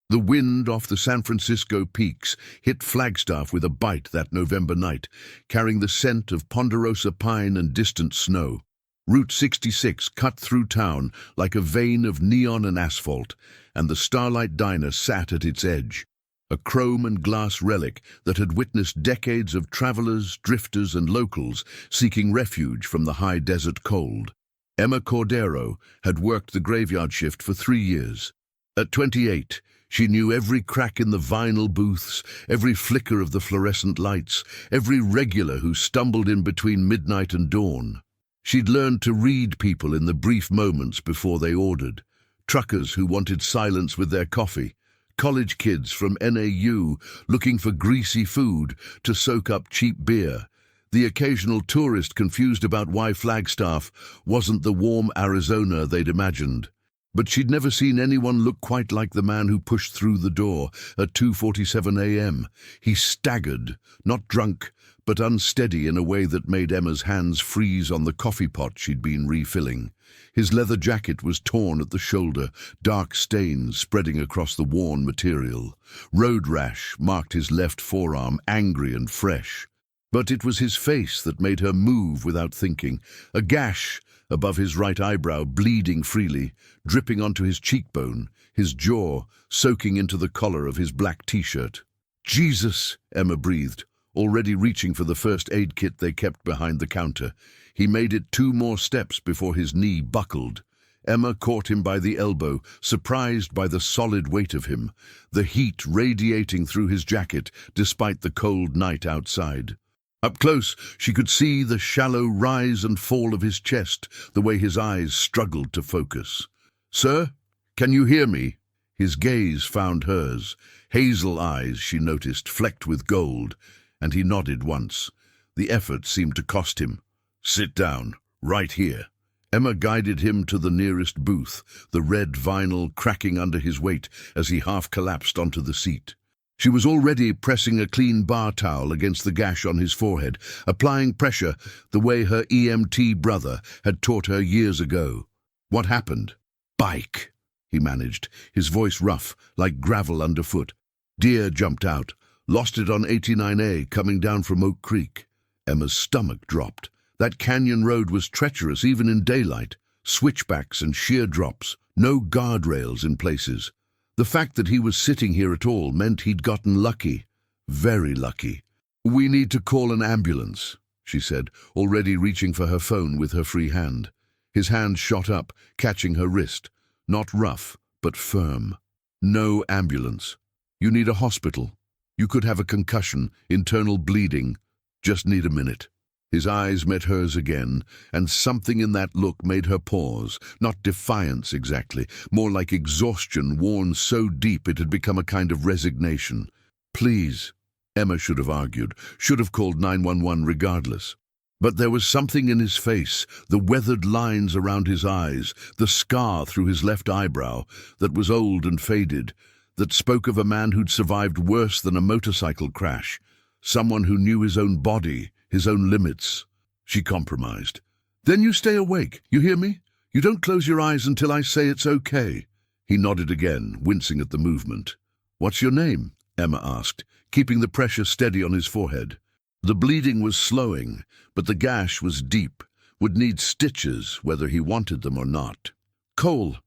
The wind off the San Francisco peaks hit Flagstaff with a bite that November night, carrying the scent of ponderosa pine and distant snow. Route 66 cut through town like a vein of neon and asphalt, and the Starlight Diner sat at its edge, a chrome and glass relic that had witnessed decades of travelers, drifters, and locals seeking refuge from the high desert cold. Emma Cordero had worked the graveyard shift for 3 years. At 28, she knew every crack in the vinyl booths, every flicker of the fluorescent lights, every regular who stumbled in between midnight and dawn. She'd learned to read people in the brief moments before they ordered. Truckers who wanted silence with their coffee, college kids from NAU looking for greasy food to soak up cheap beer, the occasional tourist confused about why Flagstaff wasn't the warm Arizona they'd imagined. But she'd never seen anyone look quite like the man who pushed through the door at 2:47 a.m. He staggered, not drunk, but unsteady in a way that made Emma's hands freeze on the coffee pot she'd been refilling. His leather jacket was torn at the shoulder, dark stains spreading across the worn material. Road rash marked his left forearm, angry and fresh. But it was his face that made her move without thinking, a gash above his right eyebrow bleeding freely, dripping onto his cheekbone, his jaw soaking into the collar of his black t-shirt. "Jesus," Emma breathed, already reaching for the first aid kit they kept behind the counter. He made it 2 more steps before his knee buckled. Emma caught him by the elbow, surprised by the solid weight of him, the heat radiating through his jacket despite the cold night outside. Up close, she could see the shallow rise and fall of his chest, the way his eyes struggled to focus. "Sir, can you hear me?" His gaze found hers, hazel eyes, she noticed, flecked with gold, and he nodded once. The effort seemed to cost him. "Sit down, right here." Emma guided him to the nearest booth, the red vinyl cracking under his weight as he half collapsed onto the seat. She was already pressing a clean bar towel against the gash on his forehead, applying pressure the way her EMT brother had taught her years ago. "What happened?" "Bike," he managed, his voice rough, like gravel underfoot. "Deer jumped out, lost it on 89A coming down from Oak Creek." Emma's stomach dropped. That canyon road was treacherous even in daylight. Switchbacks and sheer drops, no guardrails in places. The fact that he was sitting here at all meant he'd gotten lucky, very lucky. "We need to call an ambulance," she said, already reaching for her phone with her free hand. His hand shot up, catching her wrist. Not rough, but firm. "No ambulance. You need a hospital. You could have a concussion, internal bleeding. Just need a minute." His eyes met hers again, and something in that look made her pause, not defiance exactly, more like exhaustion worn so deep it had become a kind of resignation. "Please," Emma should have argued, should have called 911 regardless. But there was something in his face, the weathered lines around his eyes, the scar through his left eyebrow, that was old and faded, that spoke of a man who'd survived worse than a motorcycle crash, someone who knew his own body, his own limits. She compromised. "Then you stay awake, you hear me? You don't close your eyes until I say it's okay." He nodded again, wincing at the movement. "What's your name?" Emma asked, keeping the pressure steady on his forehead. The bleeding was slowing, but the gash was deep, would need stitches whether he wanted them or not. Cole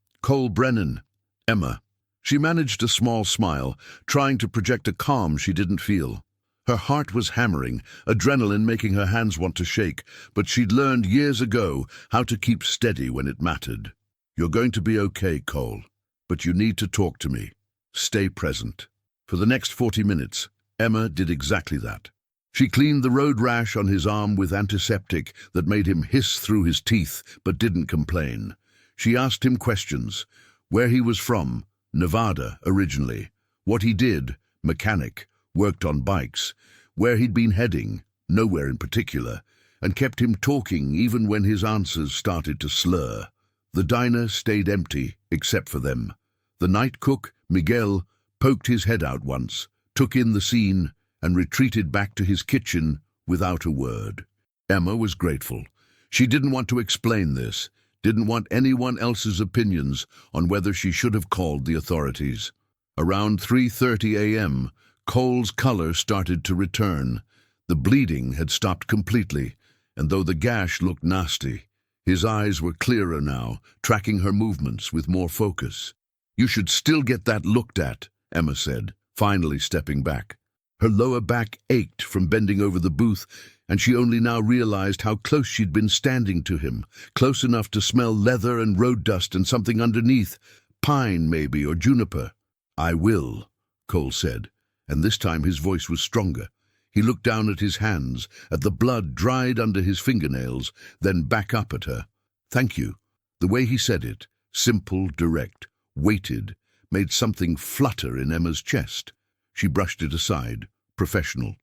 Brennan." "Emma." She managed a small smile, trying to project a calm she didn't feel. Her heart was hammering, adrenaline making her hands want to shake, but she'd learned years ago how to keep steady when it mattered. "You're going to be okay, Cole, but you need to talk to me. Stay present." For the next 40 minutes, Emma did exactly that. She cleaned the road rash on his arm with antiseptic that made him hiss through his teeth but didn't complain. She asked him questions. Where he was from, Nevada originally. What he did, mechanic, worked on bikes. Where he'd been heading, nowhere in particular, and kept him talking even when his answers started to slur. The diner stayed empty, except for them. The night cook, Miguel, poked his head out once, took in the scene, and retreated back to his kitchen without a word. Emma was grateful. She didn't want to explain this, didn't want anyone else's opinions on whether she should have called the authorities. Around 3:30 a.m., Cole's color started to return. The bleeding had stopped completely, and though the gash looked nasty, his eyes were clearer now, tracking her movements with more focus. "You should still get that looked at," Emma said, finally stepping back. Her lower back ached from bending over the booth, and she only now realized how close she'd been standing to him, close enough to smell leather and road dust and something underneath, pine maybe, or juniper. "I will," Cole said, and this time his voice was stronger. He looked down at his hands, at the blood dried under his fingernails, then back up at her. "Thank you." The way he said it, simple, direct, weighted, made something flutter in Emma's chest. She brushed it aside, professional.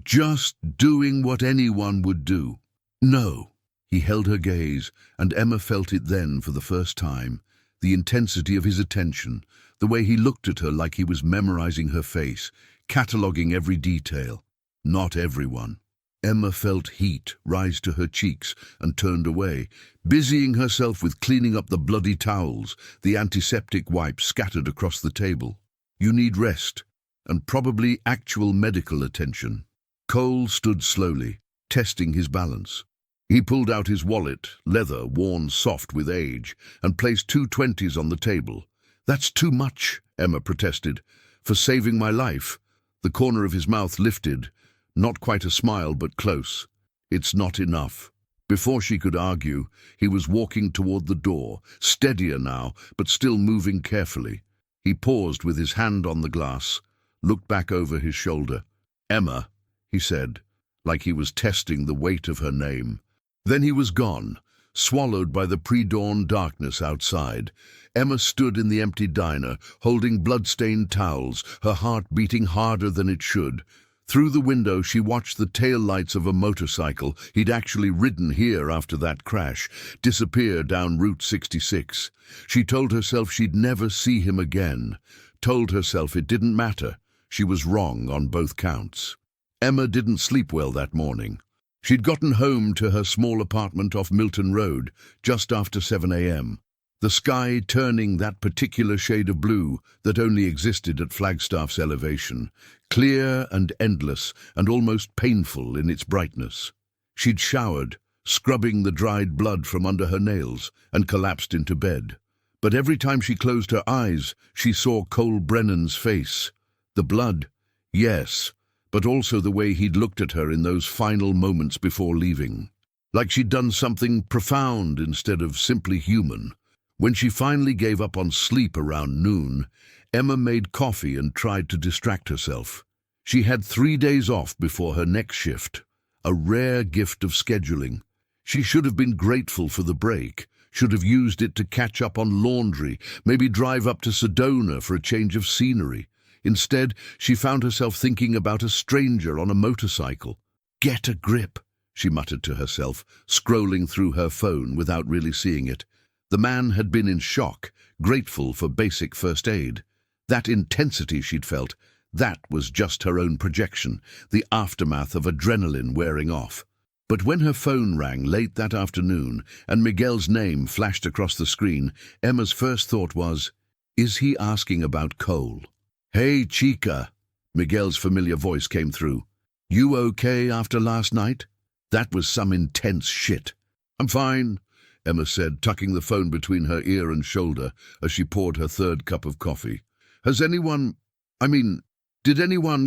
"Just doing what anyone would do." "No." He held her gaze, and Emma felt it then for the first time, the intensity of his attention, the way he looked at her like he was memorizing her face, cataloguing every detail. Not everyone. Emma felt heat rise to her cheeks and turned away, busying herself with cleaning up the bloody towels, the antiseptic wipes scattered across the table. "You need rest, and probably actual medical attention." Cole stood slowly, testing his balance. He pulled out his wallet, leather worn soft with age, and placed 2 20s on the table. "That's too much," Emma protested. "For saving my life." The corner of his mouth lifted, not quite a smile but close. "It's not enough." Before she could argue, he was walking toward the door, steadier now, but still moving carefully. He paused with his hand on the glass, looked back over his shoulder. "Emma," he said, like he was testing the weight of her name. Then he was gone, swallowed by the pre-dawn darkness outside. Emma stood in the empty diner, holding blood-stained towels, her heart beating harder than it should. Through the window she watched the tail-lights of a motorcycle he'd actually ridden here after that crash disappear down Route 66. She told herself she'd never see him again, told herself it didn't matter. She was wrong on both counts. Emma didn't sleep well that morning. She'd gotten home to her small apartment off Milton Road just after 7 a.m., the sky turning that particular shade of blue that only existed at Flagstaff's elevation, clear and endless and almost painful in its brightness. She'd showered, scrubbing the dried blood from under her nails, and collapsed into bed. But every time she closed her eyes, she saw Cole Brennan's face. The blood, yes, but also the way he'd looked at her in those final moments before leaving. Like she'd done something profound instead of simply human. When she finally gave up on sleep around noon, Emma made coffee and tried to distract herself. She had 3 days off before her next shift, a rare gift of scheduling. She should have been grateful for the break, should have used it to catch up on laundry, maybe drive up to Sedona for a change of scenery. Instead, she found herself thinking about a stranger on a motorcycle. "Get a grip," she muttered to herself, scrolling through her phone without really seeing it. The man had been in shock, grateful for basic first aid. That intensity she'd felt, that was just her own projection, the aftermath of adrenaline wearing off. But when her phone rang late that afternoon and Miguel's name flashed across the screen, Emma's first thought was, is he asking about Cole? "Hey, chica," Miguel's familiar voice came through. "You okay after last night? That was some intense shit." "I'm fine," Emma said, tucking the phone between her ear and shoulder as she poured her 3rd cup of coffee. Did anyone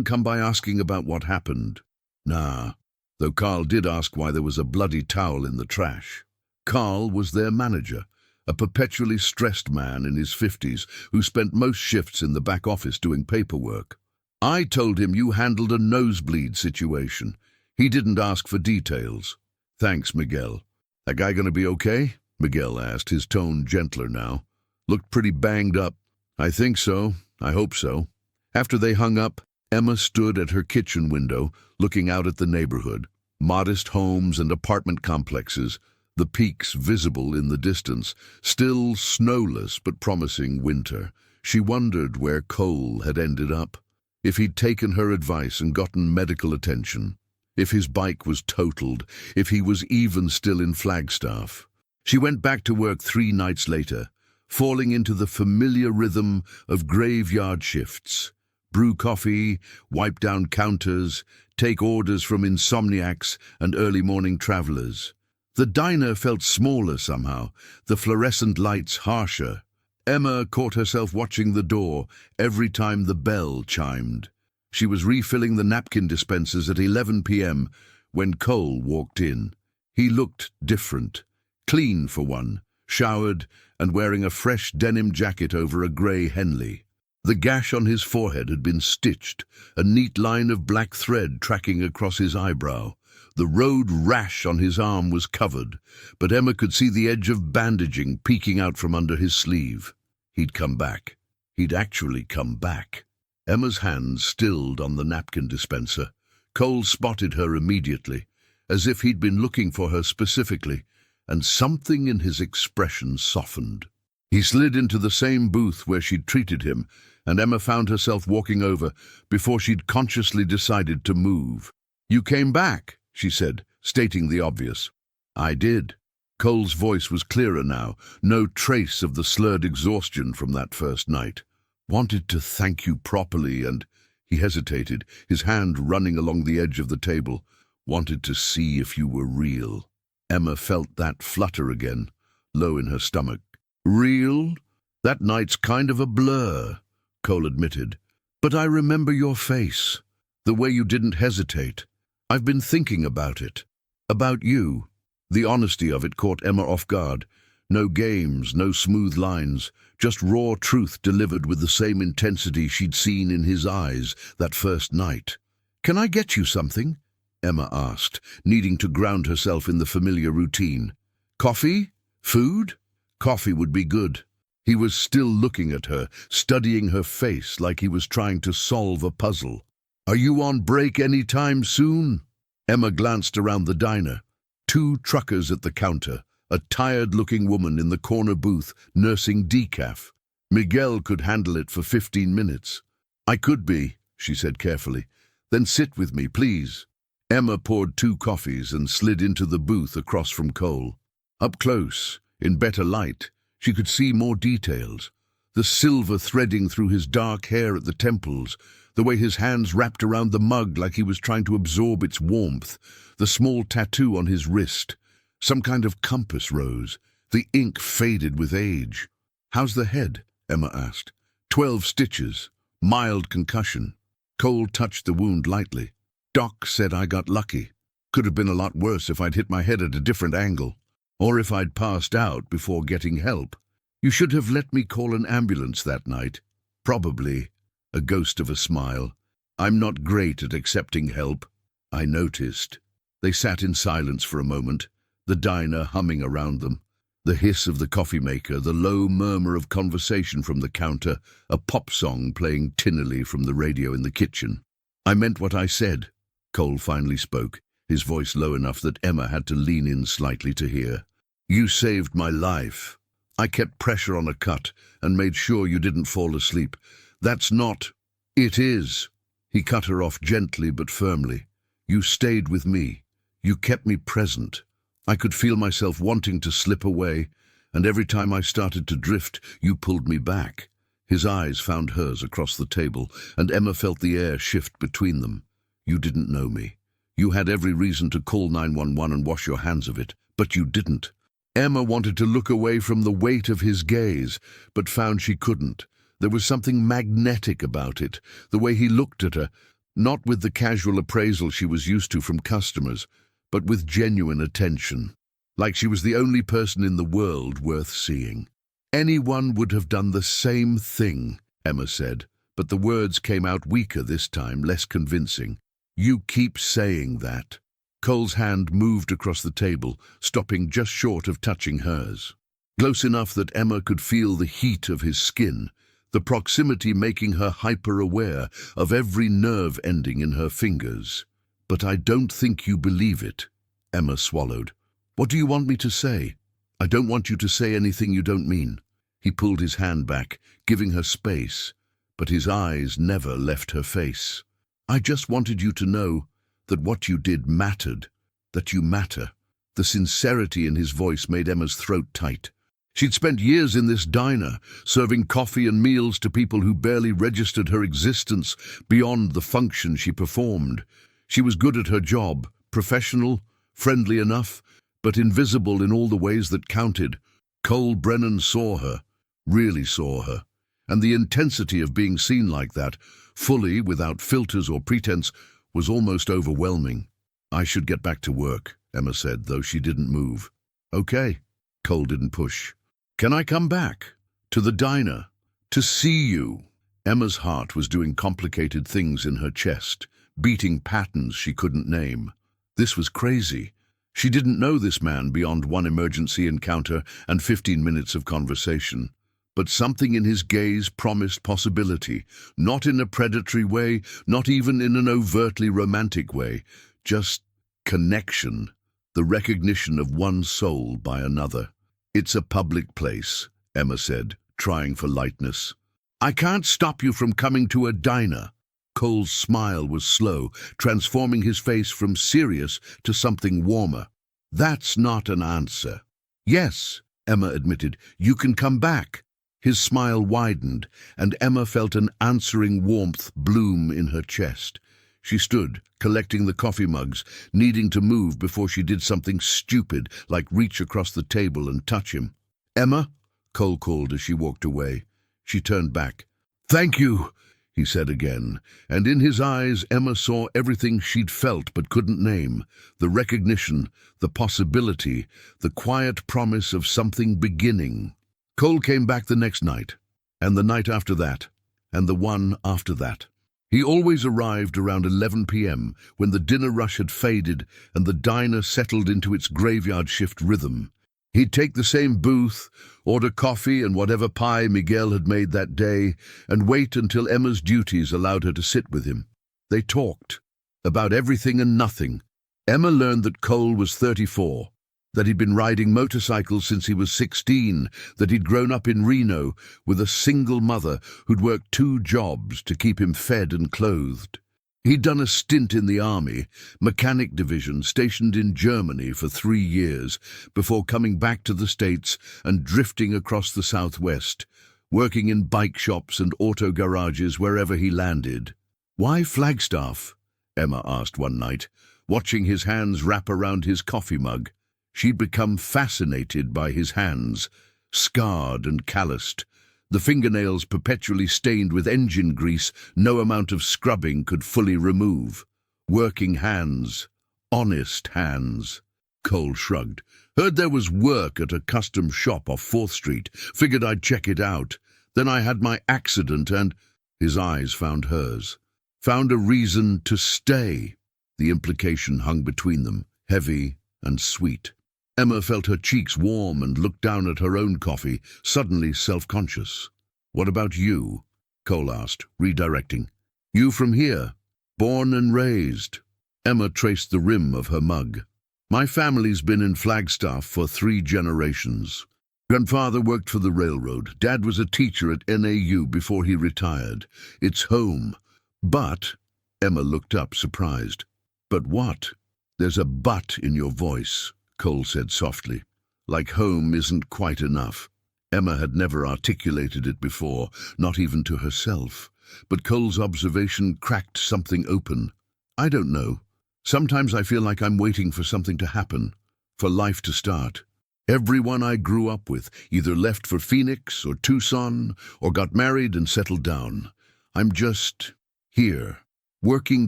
come by asking about what happened?" "Nah," though Carl did ask why there was a bloody towel in the trash. Carl was their manager, a perpetually stressed man in his 50s who spent most shifts in the back office doing paperwork. "I told him you handled a nosebleed situation. He didn't ask for details." "Thanks, Miguel." "That guy gonna be okay?" Miguel asked, his tone gentler now. "Looked pretty banged up." "I think so. I hope so." After they hung up, Emma stood at her kitchen window, looking out at the neighborhood. Modest homes and apartment complexes, the peaks visible in the distance, still snowless but promising winter. She wondered where Cole had ended up. If he'd taken her advice and gotten medical attention. If his bike was totaled, if he was even still in Flagstaff. She went back to work 3 nights later, falling into the familiar rhythm of graveyard shifts. Brew coffee, wipe down counters, take orders from insomniacs and early morning travelers. The diner felt smaller somehow, the fluorescent lights harsher. Emma caught herself watching the door every time the bell chimed. She was refilling the napkin dispensers at 11 p.m. when Cole walked in. He looked different, clean for one, showered and wearing a fresh denim jacket over a grey Henley. The gash on his forehead had been stitched, a neat line of black thread tracking across his eyebrow. The road rash on his arm was covered, but Emma could see the edge of bandaging peeking out from under his sleeve. He'd come back. He'd actually come back. Emma's hands stilled on the napkin dispenser. Cole spotted her immediately, as if he'd been looking for her specifically, and something in his expression softened. He slid into the same booth where she'd treated him, and Emma found herself walking over before she'd consciously decided to move. "You came back," she said, stating the obvious. "I did." Cole's voice was clearer now, no trace of the slurred exhaustion from that first night. "Wanted to thank you properly and—" He hesitated, his hand running along the edge of the table. "Wanted to see if you were real." Emma felt that flutter again, low in her stomach. "Real? That night's kind of a blur," Cole admitted. "But I remember your face, the way you didn't hesitate. I've been thinking about it. About you." The honesty of it caught Emma off guard. No games, no smooth lines, just raw truth delivered with the same intensity she'd seen in his eyes that first night. "Can I get you something?" Emma asked, needing to ground herself in the familiar routine. "Coffee? Food?" Coffee would be good. He was still looking at her, studying her face like he was trying to solve a puzzle. "Are you on break any time soon?" Emma glanced around the diner. 2 truckers at the counter, a tired-looking woman in the corner booth nursing decaf. Miguel could handle it for 15 minutes. "I could be," she said carefully. "Then sit with me, please." Emma poured 2 coffees and slid into the booth across from Cole. Up close, in better light, she could see more details. The silver threading through his dark hair at the temples, the way his hands wrapped around the mug like he was trying to absorb its warmth, the small tattoo on his wrist. Some kind of compass rose. The ink faded with age. "How's the head?" Emma asked. 12 stitches. Mild concussion. Cole touched the wound lightly. "Doc said I got lucky. Could have been a lot worse if I'd hit my head at a different angle. Or if I'd passed out before getting help. You should have let me call an ambulance that night." "Probably." A ghost of a smile. "I'm not great at accepting help." "I noticed." They sat in silence for a moment, the diner humming around them. The hiss of the coffee maker, the low murmur of conversation from the counter, a pop song playing tinnily from the radio in the kitchen. "I meant what I said," Cole finally spoke, his voice low enough that Emma had to lean in slightly to hear. "You saved my life. I kept pressure on a cut and made sure you didn't fall asleep. That's not—" "It is." He cut her off gently but firmly. "You stayed with me. You kept me present. I could feel myself wanting to slip away, and every time I started to drift, you pulled me back." His eyes found hers across the table, and Emma felt the air shift between them. "You didn't know me. You had every reason to call 911 and wash your hands of it, but you didn't." Emma wanted to look away from the weight of his gaze, but found she couldn't. There was something magnetic about it, the way he looked at her, not with the casual appraisal she was used to from customers, but with genuine attention, like she was the only person in the world worth seeing. "Anyone would have done the same thing," Emma said, but the words came out weaker this time, less convincing. "You keep saying that." Cole's hand moved across the table, stopping just short of touching hers. Close enough that Emma could feel the heat of his skin, the proximity making her hyper-aware of every nerve ending in her fingers. "But I don't think you believe it." Emma swallowed. "What do you want me to say?" "I don't want you to say anything you don't mean." He pulled his hand back, giving her space, but his eyes never left her face. "I just wanted you to know that what you did mattered, that you matter." The sincerity in his voice made Emma's throat tight. She'd spent years in this diner, serving coffee and meals to people who barely registered her existence beyond the function she performed. She was good at her job, professional, friendly enough, but invisible in all the ways that counted. Cole Brennan saw her, really saw her, and the intensity of being seen like that, fully, without filters or pretense, was almost overwhelming. "I should get back to work," Emma said, though she didn't move. "Okay." Cole didn't push. "Can I come back? To the diner? To see you?" Emma's heart was doing complicated things in her chest, beating patterns she couldn't name. This was crazy. She didn't know this man beyond one emergency encounter and 15 minutes of conversation. But something in his gaze promised possibility, not in a predatory way, not even in an overtly romantic way, just connection, the recognition of one soul by another. "It's a public place," Emma said, trying for lightness. "I can't stop you from coming to a diner." Cole's smile was slow, transforming his face from serious to something warmer. "That's not an answer." "Yes," Emma admitted, "you can come back." His smile widened, and Emma felt an answering warmth bloom in her chest. She stood, collecting the coffee mugs, needing to move before she did something stupid, like reach across the table and touch him. "Emma?" Cole called as she walked away. She turned back. "Thank you," he said again, and in his eyes Emma saw everything she'd felt but couldn't name, the recognition, the possibility, the quiet promise of something beginning. Cole came back the next night, and the night after that, and the one after that. He always arrived around 11 p.m. when the dinner rush had faded and the diner settled into its graveyard shift rhythm. He'd take the same booth, order coffee and whatever pie Miguel had made that day, and wait until Emma's duties allowed her to sit with him. They talked about everything and nothing. Emma learned that Cole was 34, that he'd been riding motorcycles since he was 16, that he'd grown up in Reno with a single mother who'd worked 2 jobs to keep him fed and clothed. He'd done a stint in the army, mechanic division, stationed in Germany for 3 years, before coming back to the States and drifting across the Southwest, working in bike shops and auto garages wherever he landed. "Why Flagstaff?" Emma asked one night, watching his hands wrap around his coffee mug. She'd become fascinated by his hands, scarred and calloused, the fingernails perpetually stained with engine grease no amount of scrubbing could fully remove. Working hands, honest hands. Cole shrugged. "Heard there was work at a custom shop off 4th Street. Figured I'd check it out. Then I had my accident and—" His eyes found hers. "Found a reason to stay." The implication hung between them, heavy and sweet. Emma felt her cheeks warm and looked down at her own coffee, suddenly self-conscious. "What about you?" Cole asked, redirecting. "You from here? Born and raised?" Emma traced the rim of her mug. "My family's been in Flagstaff for 3 generations. Grandfather worked for the railroad. Dad was a teacher at NAU before he retired. It's home. But—" Emma looked up, surprised. "But what?" "There's a but in your voice," Cole said softly. "Like home isn't quite enough." Emma had never articulated it before, not even to herself. But Cole's observation cracked something open. "I don't know. Sometimes I feel like I'm waiting for something to happen, for life to start. Everyone I grew up with either left for Phoenix or Tucson or got married and settled down. I'm just here, working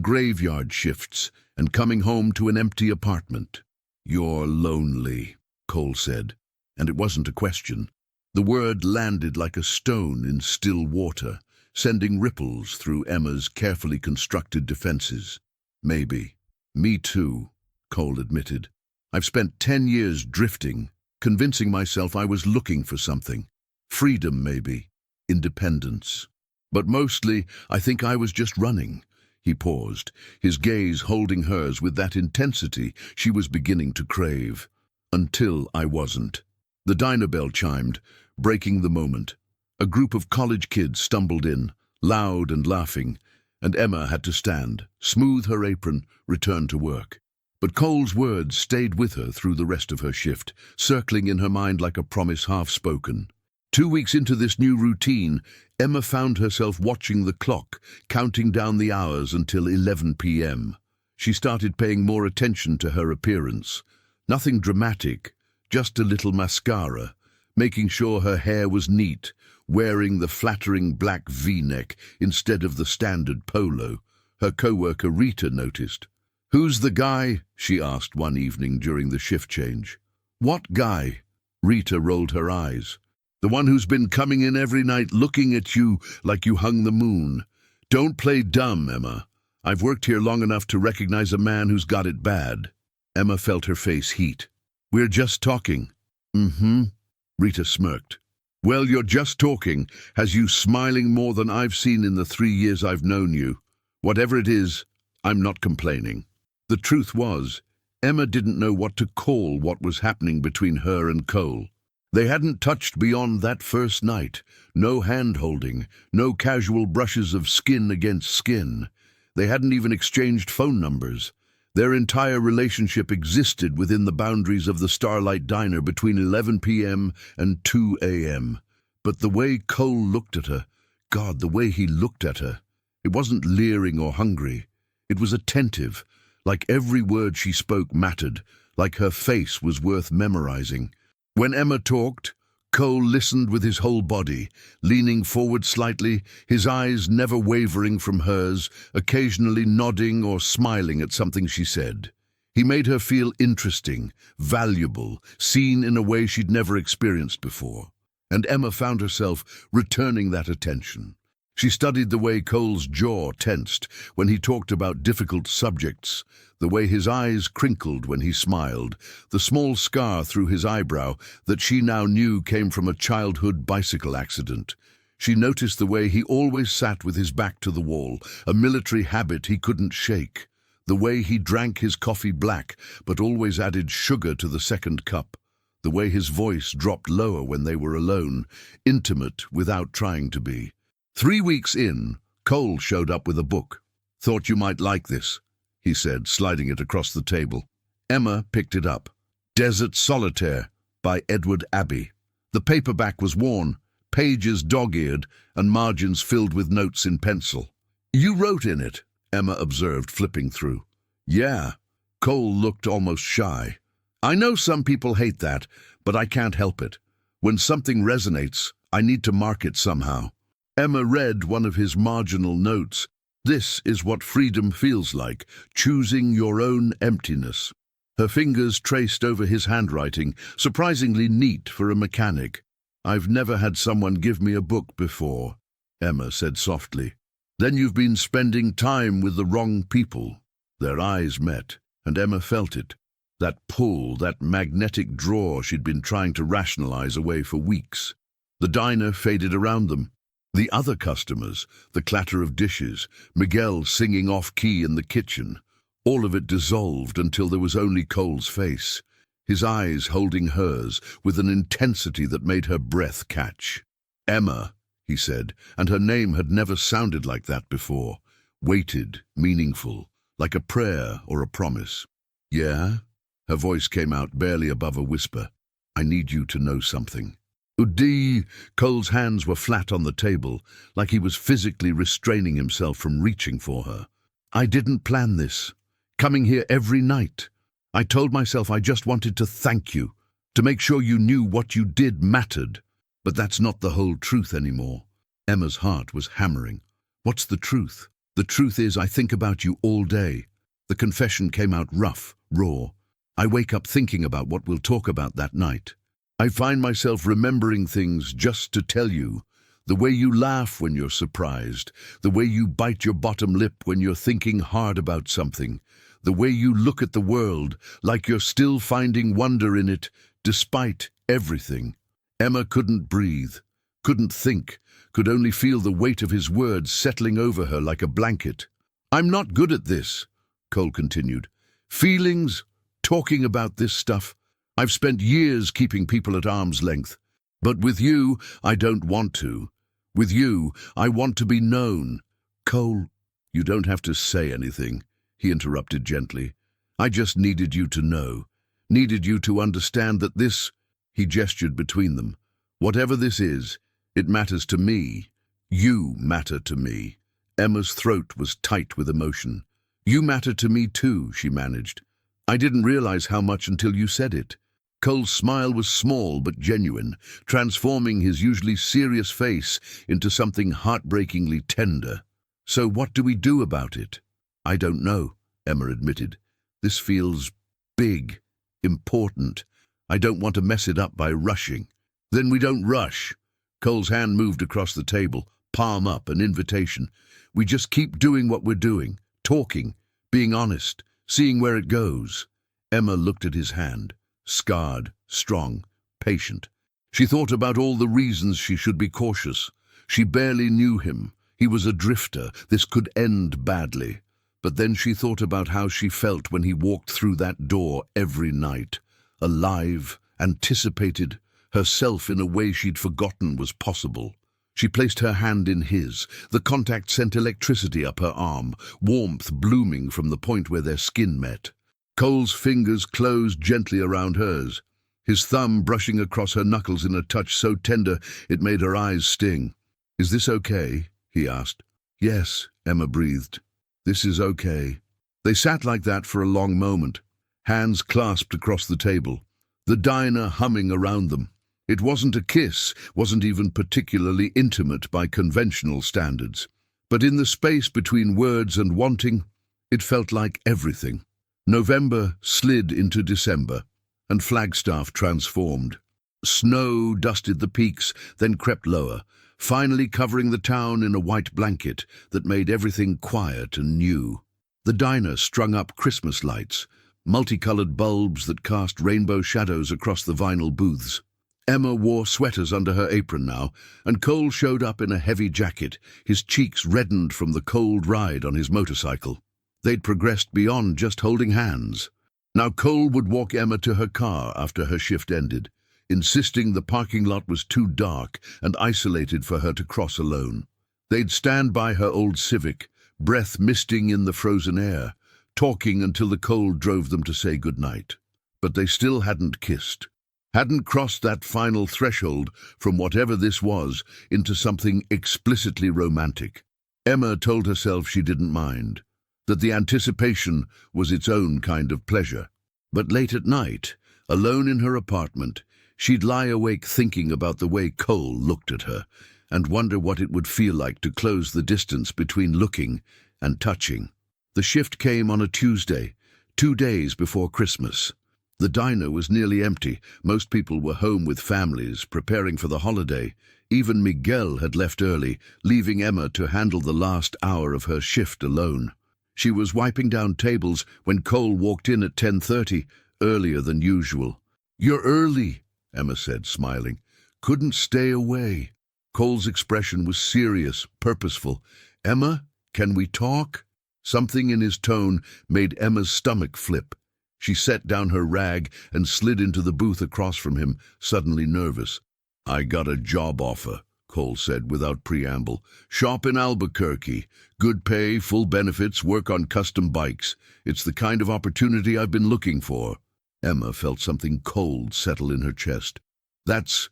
graveyard shifts and coming home to an empty apartment." "You're lonely," Cole said, and it wasn't a question. The word landed like a stone in still water, sending ripples through Emma's carefully constructed defenses. "Maybe. Me too," Cole admitted. "I've spent 10 years drifting, convincing myself I was looking for something. Freedom, maybe. Independence. But mostly, I think I was just running." He paused, his gaze holding hers with that intensity she was beginning to crave. "Until I wasn't." The diner bell chimed, breaking the moment. A group of college kids stumbled in, loud and laughing, and Emma had to stand, smooth her apron, return to work. But Cole's words stayed with her through the rest of her shift, circling in her mind like a promise half-spoken. 2 weeks into this new routine, Emma found herself watching the clock, counting down the hours until 11 p.m. She started paying more attention to her appearance. Nothing dramatic, just a little mascara, making sure her hair was neat, wearing the flattering black V-neck instead of the standard polo. Her co-worker Rita noticed. "Who's the guy?" she asked one evening during the shift change. "What guy?" Rita rolled her eyes. "The one who's been coming in every night looking at you like you hung the moon. Don't play dumb, Emma. I've worked here long enough to recognize a man who's got it bad." Emma felt her face heat. "We're just talking." "Mm-hmm," Rita smirked. "Well, you're just talking has you smiling more than I've seen in the 3 years I've known you. Whatever it is, I'm not complaining." The truth was, Emma didn't know what to call what was happening between her and Cole. They hadn't touched beyond that first night. No hand-holding, no casual brushes of skin against skin. They hadn't even exchanged phone numbers. Their entire relationship existed within the boundaries of the Starlight Diner between 11 p.m. and 2 a.m. But the way Cole looked at her, God, the way he looked at her, it wasn't leering or hungry. It was attentive, like every word she spoke mattered, like her face was worth memorizing. When Emma talked, Cole listened with his whole body, leaning forward slightly, his eyes never wavering from hers, occasionally nodding or smiling at something she said. He made her feel interesting, valuable, seen in a way she'd never experienced before. And Emma found herself returning that attention. She studied the way Cole's jaw tensed when he talked about difficult subjects, the way his eyes crinkled when he smiled, the small scar through his eyebrow that she now knew came from a childhood bicycle accident. She noticed the way he always sat with his back to the wall, a military habit he couldn't shake, the way he drank his coffee black but always added sugar to the second cup, the way his voice dropped lower when they were alone, intimate without trying to be. 3 weeks in, Cole showed up with a book. "Thought you might like this," he said, sliding it across the table. Emma picked it up. Desert Solitaire by Edward Abbey. The paperback was worn, pages dog-eared, and margins filled with notes in pencil. "You wrote in it," Emma observed, flipping through. "Yeah." Cole looked almost shy. "I know some people hate that, but I can't help it. When something resonates, I need to mark it somehow." Emma read one of his marginal notes. "This is what freedom feels like, choosing your own emptiness." Her fingers traced over his handwriting, surprisingly neat for a mechanic. "I've never had someone give me a book before," Emma said softly. "Then you've been spending time with the wrong people." Their eyes met, and Emma felt it. That pull, that magnetic draw she'd been trying to rationalize away for weeks. The diner faded around them. The other customers, the clatter of dishes, Miguel singing off-key in the kitchen, all of it dissolved until there was only Cole's face, his eyes holding hers with an intensity that made her breath catch. "Emma," he said, and her name had never sounded like that before, weighted, meaningful, like a prayer or a promise. "Yeah?" Her voice came out barely above a whisper. "I need you to know something." "Udi!" Cole's hands were flat on the table, like he was physically restraining himself from reaching for her. "I didn't plan this. Coming here every night. I told myself I just wanted to thank you, to make sure you knew what you did mattered. But that's not the whole truth anymore." Emma's heart was hammering. "What's the truth?" "The truth is I think about you all day." The confession came out rough, raw. "I wake up thinking about what we'll talk about that night. I find myself remembering things just to tell you. The way you laugh when you're surprised, the way you bite your bottom lip when you're thinking hard about something, the way you look at the world like you're still finding wonder in it despite everything." Emma couldn't breathe, couldn't think, could only feel the weight of his words settling over her like a blanket. "I'm not good at this," Cole continued. "Feelings, talking about this stuff. I've spent years keeping people at arm's length. But with you, I don't want to. With you, I want to be known." "Cole, you don't have to say anything," he interrupted gently. I just needed you to know. Needed you to understand that this, he gestured between them, whatever this is, it matters to me. You matter to me. Emma's throat was tight with emotion. You matter to me too, she managed. I didn't realize how much until you said it. Cole's smile was small but genuine, transforming his usually serious face into something heartbreakingly tender. So what do we do about it? I don't know, Emma admitted. This feels big, important. I don't want to mess it up by rushing. Then we don't rush. Cole's hand moved across the table, palm up, an invitation. We just keep doing what we're doing, talking, being honest, seeing where it goes. Emma looked at his hand, scarred, strong, patient. She thought about all the reasons she should be cautious. She barely knew him. He was a drifter. This could end badly. But then she thought about how she felt when he walked through that door every night. Alive, anticipated, herself in a way she'd forgotten was possible. She placed her hand in his. The contact sent electricity up her arm, warmth blooming from the point where their skin met. Cole's fingers closed gently around hers, his thumb brushing across her knuckles in a touch so tender it made her eyes sting. "Is this okay?" he asked. "Yes," Emma breathed. "This is okay." They sat like that for a long moment, hands clasped across the table, the diner humming around them. It wasn't a kiss, wasn't even particularly intimate by conventional standards. But in the space between words and wanting, it felt like everything. November slid into December, and Flagstaff transformed. Snow dusted the peaks, then crept lower, finally covering the town in a white blanket that made everything quiet and new. The diner strung up Christmas lights, multicolored bulbs that cast rainbow shadows across the vinyl booths. Emma wore sweaters under her apron now, and Cole showed up in a heavy jacket, his cheeks reddened from the cold ride on his motorcycle. They'd progressed beyond just holding hands. Now Cole would walk Emma to her car after her shift ended, insisting the parking lot was too dark and isolated for her to cross alone. They'd stand by her old Civic, breath misting in the frozen air, talking until the cold drove them to say goodnight. But they still hadn't kissed. Hadn't crossed that final threshold from whatever this was into something explicitly romantic. Emma told herself she didn't mind, that the anticipation was its own kind of pleasure. But late at night, alone in her apartment, she'd lie awake thinking about the way Cole looked at her and wonder what it would feel like to close the distance between looking and touching. The shift came on a Tuesday, 2 days before Christmas. The diner was nearly empty. Most people were home with families, preparing for the holiday. Even Miguel had left early, leaving Emma to handle the last hour of her shift alone. She was wiping down tables when Cole walked in at 10:30, earlier than usual. "You're early," Emma said, smiling. "Couldn't stay away." Cole's expression was serious, purposeful. "Emma, can we talk?" Something in his tone made Emma's stomach flip. She set down her rag and slid into the booth across from him, suddenly nervous. "I got a job offer," Cole said without preamble. "Shop in Albuquerque. Good pay, full benefits, work on custom bikes. It's the kind of opportunity I've been looking for." Emma felt something cold settle in her chest. That's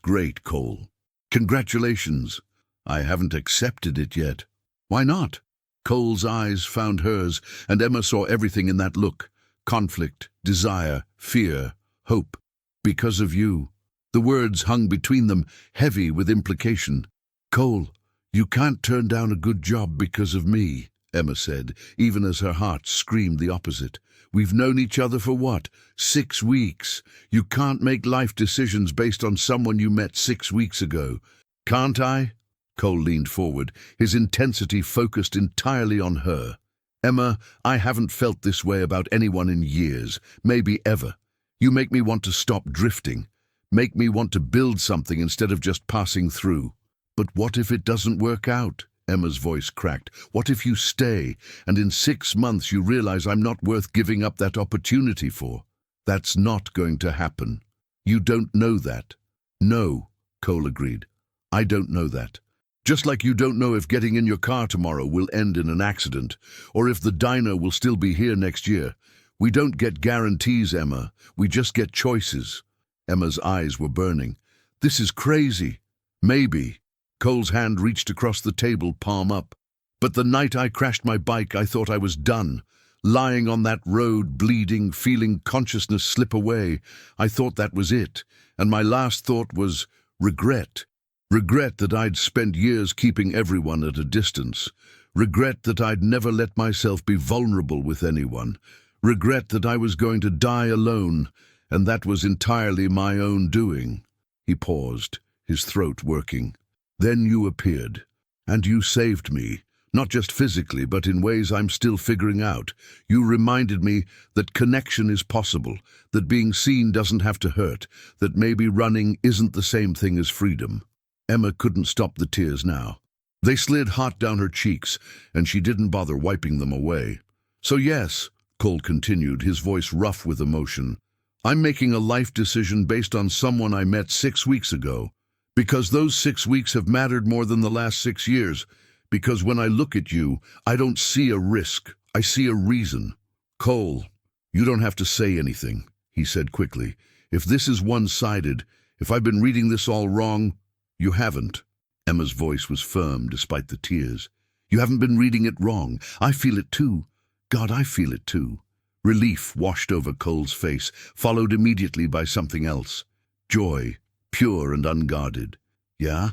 great, Cole. Congratulations." "I haven't accepted it yet." "Why not?" Cole's eyes found hers, and Emma saw everything in that look. Conflict, desire, fear, hope. "Because of you." The words hung between them, heavy with implication. "Cole, you can't turn down a good job because of me," Emma said, even as her heart screamed the opposite. "We've known each other for what? 6 weeks. You can't make life decisions based on someone you met 6 weeks ago." "Can't I?" Cole leaned forward, his intensity focused entirely on her. "Emma, I haven't felt this way about anyone in years, maybe ever. You make me want to stop drifting. Make me want to build something instead of just passing through." "But what if it doesn't work out?" Emma's voice cracked. "What if you stay, and in 6 months you realize I'm not worth giving up that opportunity for?" "That's not going to happen. You don't know that." "No," Cole agreed. "I don't know that. Just like you don't know if getting in your car tomorrow will end in an accident, or if the diner will still be here next year. We don't get guarantees, Emma. We just get choices. Emma's eyes were burning. This is crazy. Maybe. Cole's hand reached across the table, palm up. But the night I crashed my bike, I thought I was done. Lying on that road, bleeding, feeling consciousness slip away, I thought that was it. And my last thought was regret. Regret that I'd spent years keeping everyone at a distance. Regret that I'd never let myself be vulnerable with anyone. Regret that I was going to die alone, and that was entirely my own doing. He paused, his throat working. Then you appeared, and you saved me. Not just physically, but in ways I'm still figuring out. You reminded me that connection is possible, that being seen doesn't have to hurt, that maybe running isn't the same thing as freedom. Emma couldn't stop the tears now. They slid hot down her cheeks, and she didn't bother wiping them away. So yes, Cole continued, his voice rough with emotion, I'm making a life decision based on someone I met 6 weeks ago. Because those 6 weeks have mattered more than the last 6 years. Because when I look at you, I don't see a risk, I see a reason. Cole, you don't have to say anything, he said quickly. If this is one-sided, if I've been reading this all wrong, you haven't. Emma's voice was firm despite the tears. You haven't been reading it wrong. I feel it too. God, I feel it too. Relief washed over Cole's face, followed immediately by something else. Joy, pure and unguarded. Yeah?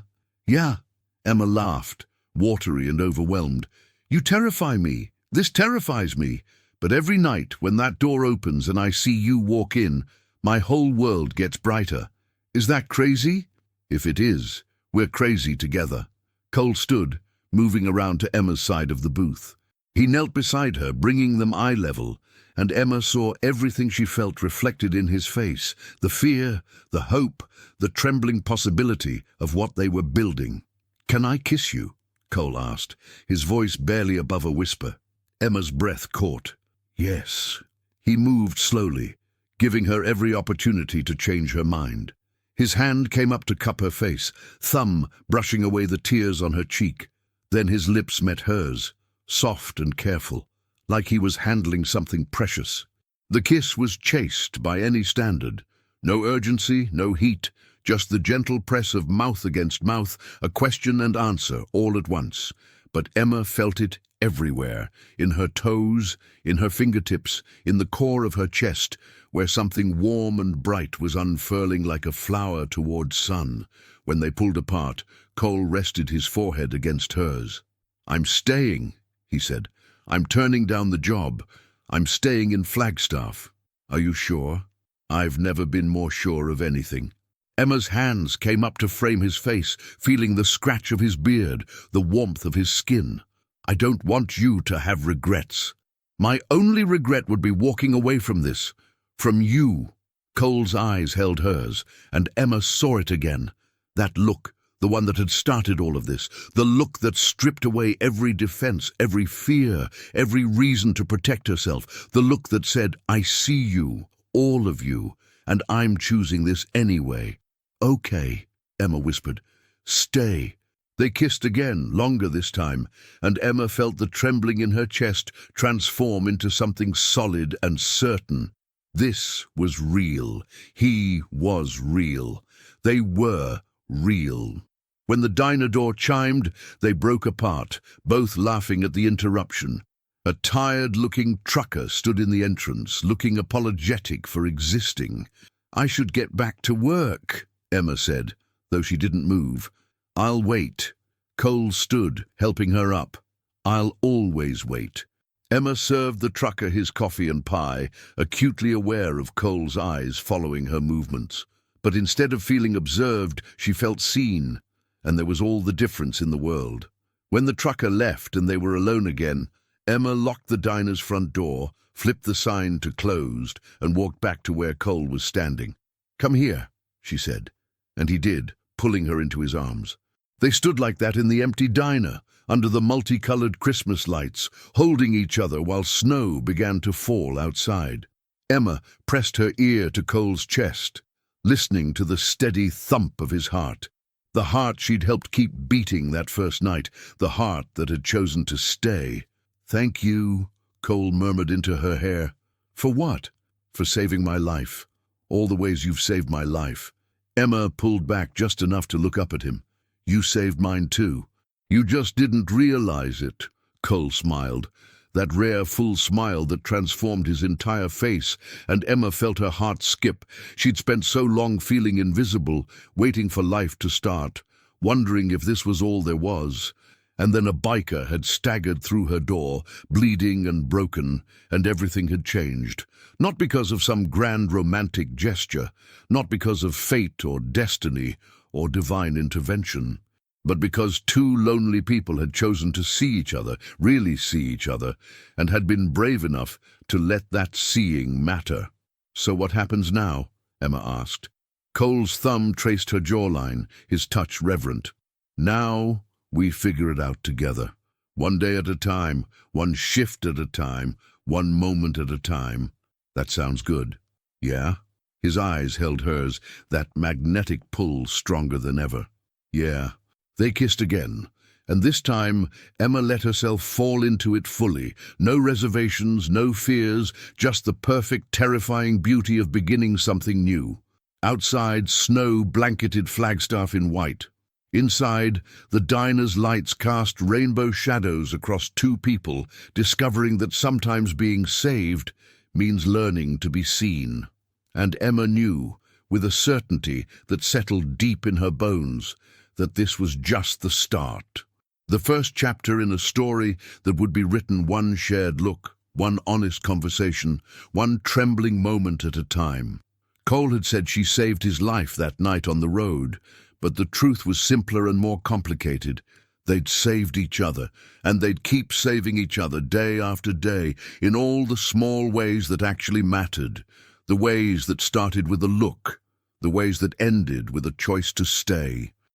Yeah. Emma laughed, watery and overwhelmed. You terrify me. This terrifies me. But every night when that door opens and I see you walk in, my whole world gets brighter. Is that crazy? If it is, we're crazy together. Cole stood, moving around to Emma's side of the booth. He knelt beside her, bringing them eye level, and Emma saw everything she felt reflected in his face, the fear, the hope, the trembling possibility of what they were building. Can I kiss you? Cole asked, his voice barely above a whisper. Emma's breath caught. Yes. He moved slowly, giving her every opportunity to change her mind. His hand came up to cup her face, thumb brushing away the tears on her cheek. Then his lips met hers, soft and careful, like he was handling something precious. The kiss was chaste by any standard. No urgency, no heat, just the gentle press of mouth against mouth, a question and answer all at once. But Emma felt it everywhere, in her toes, in her fingertips, in the core of her chest, where something warm and bright was unfurling like a flower toward sun. When they pulled apart, Cole rested his forehead against hers. I'm staying, he said. I'm turning down the job. I'm staying in Flagstaff. Are you sure? I've never been more sure of anything. Emma's hands came up to frame his face, feeling the scratch of his beard, the warmth of his skin. I don't want you to have regrets. My only regret would be walking away from this, from you. Cole's eyes held hers, and Emma saw it again. That look, the one that had started all of this, the look that stripped away every defense, every fear, every reason to protect herself, the look that said, I see you, all of you, and I'm choosing this anyway. Okay, Emma whispered. Stay. They kissed again, longer this time, and Emma felt the trembling in her chest transform into something solid and certain. This was real. He was real. They were real. When the diner door chimed, they broke apart, both laughing at the interruption. A tired-looking trucker stood in the entrance, looking apologetic for existing. I should get back to work, Emma said, though she didn't move. I'll wait. Cole stood, helping her up. I'll always wait. Emma served the trucker his coffee and pie, acutely aware of Cole's eyes following her movements. But instead of feeling observed, she felt seen, and there was all the difference in the world. When the trucker left and they were alone again, Emma locked the diner's front door, flipped the sign to closed, and walked back to where Cole was standing. Come here, she said, and he did, pulling her into his arms. They stood like that in the empty diner, under the multicolored Christmas lights, holding each other while snow began to fall outside. Emma pressed her ear to Cole's chest, listening to the steady thump of his heart. The heart she'd helped keep beating that first night, the heart that had chosen to stay. Thank you, Cole murmured into her hair. For what? For saving my life. All the ways you've saved my life. Emma pulled back just enough to look up at him. You saved mine too. You just didn't realize it. Cole smiled. That rare, full smile that transformed his entire face, and Emma felt her heart skip. She'd spent so long feeling invisible, waiting for life to start, wondering if this was all there was. And then a biker had staggered through her door, bleeding and broken, and everything had changed. Not because of some grand romantic gesture, not because of fate or destiny or divine intervention, but because two lonely people had chosen to see each other, really see each other, and had been brave enough to let that seeing matter. So what happens now? Emma asked. Cole's thumb traced her jawline, his touch reverent. Now we figure it out together. One day at a time, one shift at a time, one moment at a time. That sounds good. Yeah? His eyes held hers, that magnetic pull stronger than ever. Yeah. They kissed again, and this time Emma let herself fall into it fully. No reservations, no fears, just the perfect, terrifying beauty of beginning something new. Outside, snow blanketed Flagstaff in white. Inside, the diner's lights cast rainbow shadows across two people, discovering that sometimes being saved means learning to be seen. And Emma knew, with a certainty that settled deep in her bones, that this was just the start. The first chapter in a story that would be written one shared look, one honest conversation, one trembling moment at a time. Cole had said she saved his life that night on the road, but the truth was simpler and more complicated. They'd saved each other, and they'd keep saving each other day after day, in all the small ways that actually mattered, the ways that started with a look, the ways that ended with a choice to stay.